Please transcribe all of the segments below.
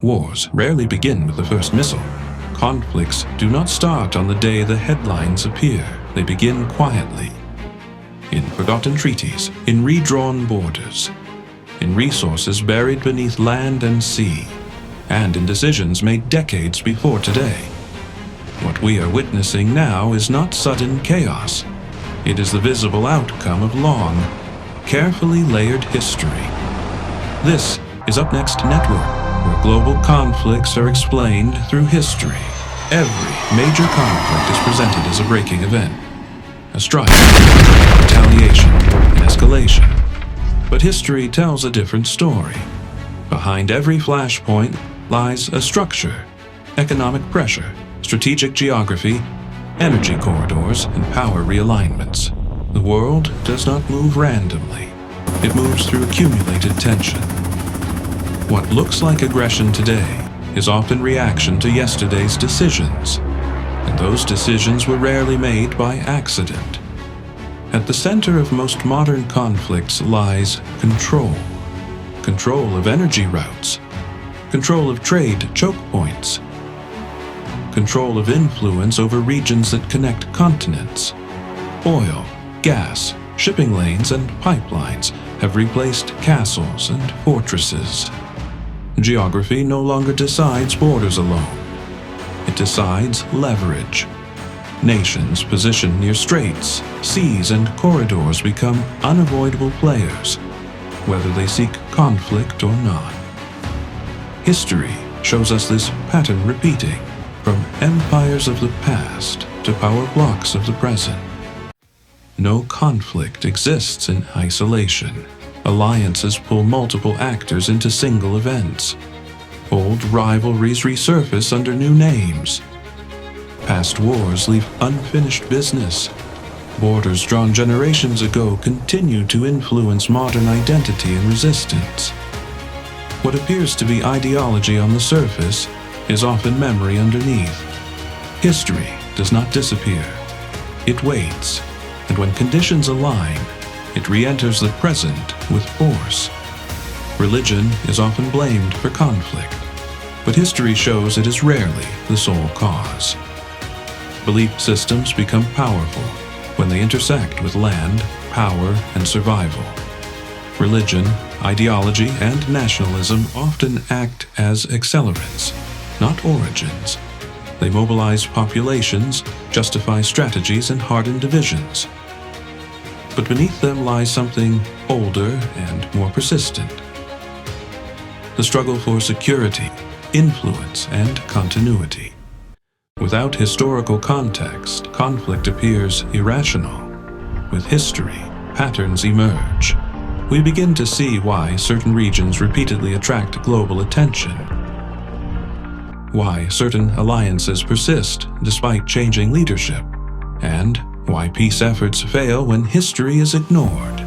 Wars rarely begin with the first missile. Conflicts do not start on the day the headlines appear. They begin quietly. In forgotten treaties, in redrawn borders, in resources buried beneath land and sea, and in decisions made decades before today. What we are witnessing now is not sudden chaos. It is the visible outcome of long, carefully layered history. This is UpNext Network, where global conflicts are explained through history. Every major conflict is presented as a breaking event, a strike, retaliation, an escalation. But history tells a different story. Behind every flashpoint lies a structure, economic pressure, strategic geography, energy corridors, and power realignments. The world does not move randomly. It moves through accumulated tension. What looks like aggression today is often reaction to yesterday's decisions, and those decisions were rarely made by accident. At the center of most modern conflicts lies control. Control of energy routes, control of trade choke points, control of influence over regions that connect continents. Oil, gas, shipping lanes, and pipelines have replaced castles and fortresses. Geography no longer decides borders alone. It decides leverage. Nations positioned near straits, seas, and corridors become unavoidable players, whether they seek conflict or not. History shows us this pattern repeating, from empires of the past to power blocks of the present. No conflict exists in isolation. Alliances pull multiple actors into single events. Old rivalries resurface under new names. Past wars leave unfinished business. Borders drawn generations ago continue to influence modern identity and resistance. What appears to be ideology on the surface is often memory underneath. History does not disappear. It waits, and when conditions align, it re-enters the present with force. Religion is often blamed for conflict, but history shows it is rarely the sole cause. Belief systems become powerful when they intersect with land, power, and survival. Religion, ideology, and nationalism often act as accelerants, not origins. They mobilize populations, justify strategies, and harden divisions. But beneath them lies something older and more persistent. The struggle for security, influence, and continuity. Without historical context, conflict appears irrational. With history, patterns emerge. We begin to see why certain regions repeatedly attract global attention. Why certain alliances persist despite changing leadership. And why peace efforts fail when history is ignored.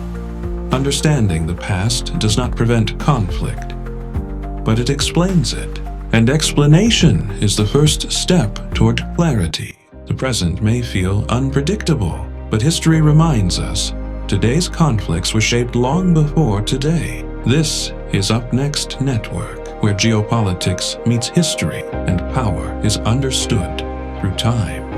Understanding the past does not prevent conflict, but it explains it. And explanation is the first step toward clarity. The present may feel unpredictable, but history reminds us today's conflicts were shaped long before today. This is UpNext Network, where geopolitics meets history and power is understood through time.